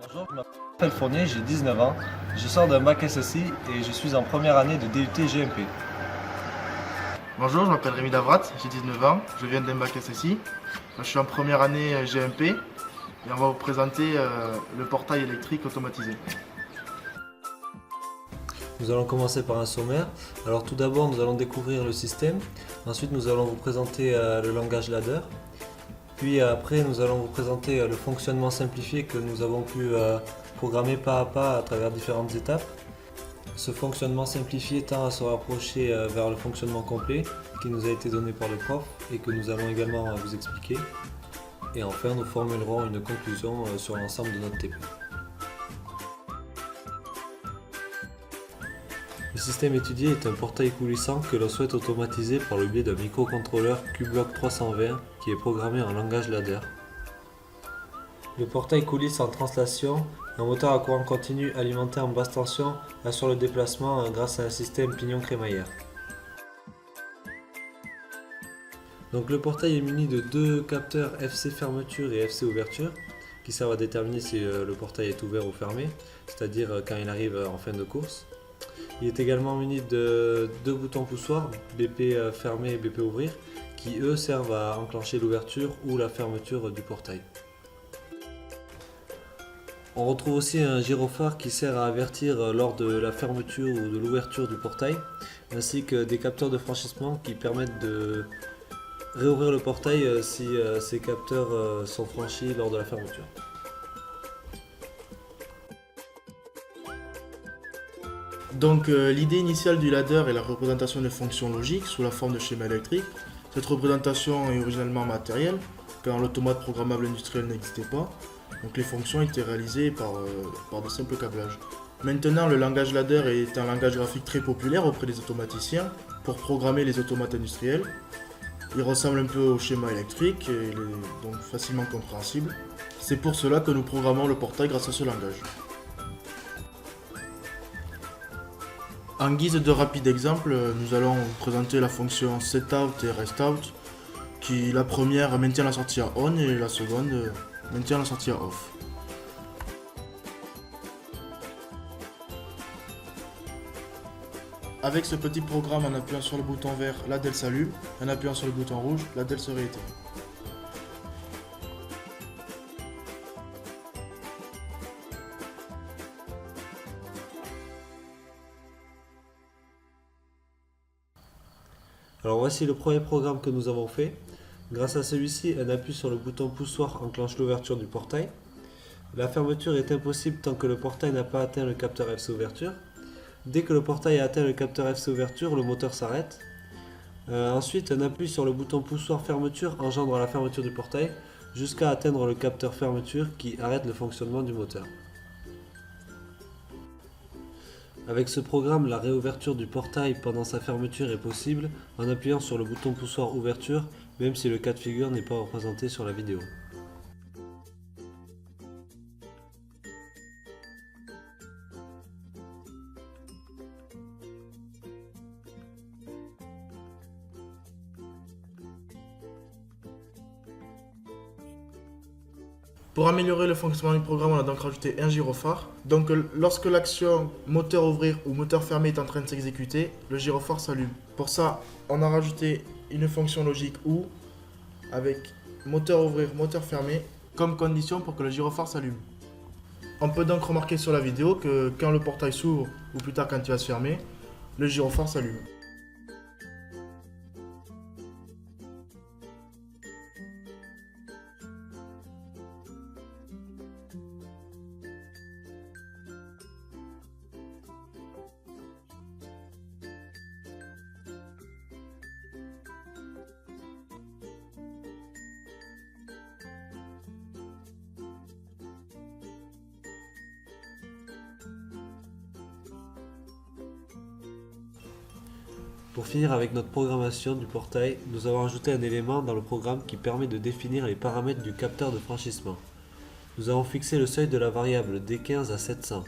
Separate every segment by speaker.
Speaker 1: Bonjour, je m'appelle Fournier, j'ai 19 ans. Je sors d'un bac SSI et je suis en première année de DUT GMP.
Speaker 2: Bonjour, je m'appelle Rémi Davrat, j'ai 19 ans, je viens d'un bac SSI. Je suis en première année GMP et on va vous présenter le portail électrique automatisé.
Speaker 3: Nous allons commencer par un sommaire. Alors tout d'abord, nous allons découvrir le système. Ensuite, nous allons vous présenter le langage ladder. Puis après, nous allons vous présenter le fonctionnement simplifié que nous avons pu programmer pas à pas à travers différentes étapes. Ce fonctionnement simplifié tend à se rapprocher vers le fonctionnement complet qui nous a été donné par le prof et que nous allons également vous expliquer. Et enfin, nous formulerons une conclusion sur l'ensemble de notre TP. Le système étudié est un portail coulissant que l'on souhaite automatiser par le biais d'un microcontrôleur QBlock 320 qui est programmé en langage ladder. Le portail coulisse en translation. Un moteur à courant continu alimenté en basse tension assure le déplacement grâce à un système pignon crémaillère. Donc le portail est muni de deux capteurs FC fermeture et FC ouverture qui servent à déterminer si le portail est ouvert ou fermé, c'est-à-dire quand il arrive en fin de course. Il est également muni de deux boutons poussoirs, BP fermer et BP ouvrir, qui eux servent à enclencher l'ouverture ou la fermeture du portail. On retrouve aussi un gyrophare qui sert à avertir lors de la fermeture ou de l'ouverture du portail, ainsi que des capteurs de franchissement qui permettent de réouvrir le portail si ces capteurs sont franchis lors de la fermeture.
Speaker 2: Donc l'idée initiale du ladder est la représentation de fonctions logiques sous la forme de schéma électrique. Cette représentation est originellement matérielle, car l'automate programmable industriel n'existait pas. Donc les fonctions étaient réalisées par de simples câblages. Maintenant, le langage ladder est un langage graphique très populaire auprès des automaticiens pour programmer les automates industriels. Il ressemble un peu au schéma électrique et il est donc facilement compréhensible. C'est pour cela que nous programmons le portail grâce à ce langage. En guise de rapide exemple, nous allons vous présenter la fonction setout et restout qui, la première, maintient la sortie à on et la seconde maintient la sortie à off. Avec ce petit programme, en appuyant sur le bouton vert, la DEL s'allume, en appuyant sur le bouton rouge, la DEL se rééteint.
Speaker 3: Alors voici le premier programme que nous avons fait. Grâce à celui-ci, un appui sur le bouton poussoir enclenche l'ouverture du portail. La fermeture est impossible tant que le portail n'a pas atteint le capteur FC ouverture. Dès que le portail a atteint le capteur FC ouverture, le moteur s'arrête. Ensuite, un appui sur le bouton poussoir fermeture engendre la fermeture du portail jusqu'à atteindre le capteur fermeture qui arrête le fonctionnement du moteur. Avec ce programme, la réouverture du portail pendant sa fermeture est possible en appuyant sur le bouton poussoir ouverture, même si le cas de figure n'est pas représenté sur la vidéo.
Speaker 2: Pour améliorer le fonctionnement du programme, on a donc rajouté un gyrophare. Donc lorsque l'action moteur ouvrir ou moteur fermer est en train de s'exécuter, le gyrophare s'allume. Pour ça, on a rajouté une fonction logique OU avec moteur ouvrir, moteur fermer comme condition pour que le gyrophare s'allume. On peut donc remarquer sur la vidéo que quand le portail s'ouvre ou plus tard quand il va se fermer, le gyrophare s'allume.
Speaker 3: Pour finir avec notre programmation du portail, nous avons ajouté un élément dans le programme qui permet de définir les paramètres du capteur de franchissement. Nous avons fixé le seuil de la variable D15 à 700.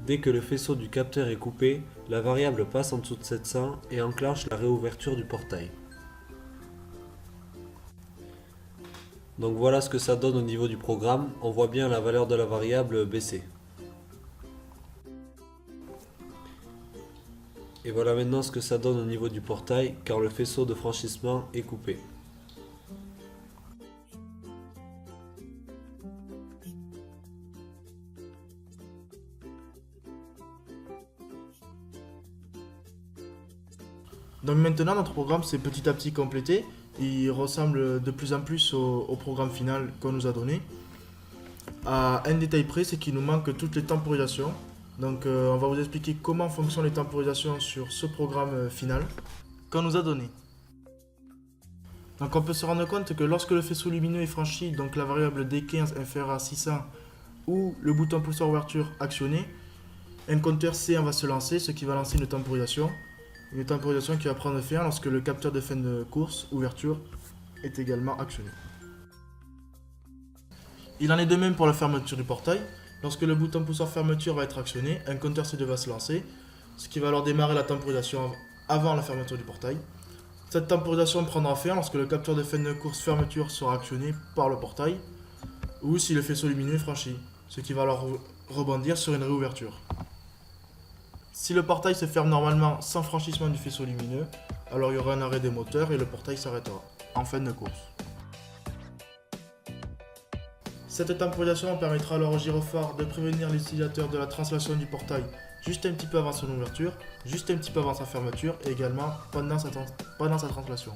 Speaker 3: Dès que le faisceau du capteur est coupé, la variable passe en dessous de 700 et enclenche la réouverture du portail. Donc voilà ce que ça donne au niveau du programme. On voit bien la valeur de la variable baisser. Et voilà maintenant ce que ça donne au niveau du portail car le faisceau de franchissement est coupé.
Speaker 2: Donc maintenant notre programme s'est petit à petit complété, il ressemble de plus en plus au programme final qu'on nous a donné. À un détail près, c'est qu'il nous manque toutes les temporisations. Donc on va vous expliquer comment fonctionnent les temporisations sur ce programme final qu'on nous a donné. Donc on peut se rendre compte que lorsque le faisceau lumineux est franchi, donc la variable D15 inférieure à 600 ou le bouton pousseur ouverture actionné, un compteur C1 va se lancer, ce qui va lancer une temporisation. Une temporisation qui va prendre fin lorsque le capteur de fin de course, ouverture, est également actionné. Il en est de même pour la fermeture du portail. Lorsque le bouton pousseur fermeture va être actionné, un compteur C2 va se lancer, ce qui va alors démarrer la temporisation avant la fermeture du portail. Cette temporisation prendra fin lorsque le capteur de fin de course fermeture sera actionné par le portail, ou si le faisceau lumineux est franchi, ce qui va alors rebondir sur une réouverture. Si le portail se ferme normalement sans franchissement du faisceau lumineux, alors il y aura un arrêt des moteurs et le portail s'arrêtera en fin de course. Cette temporisation permettra alors au gyrophare de prévenir l'utilisateur de la translation du portail juste un petit peu avant son ouverture, juste un petit peu avant sa fermeture et également pendant sa translation.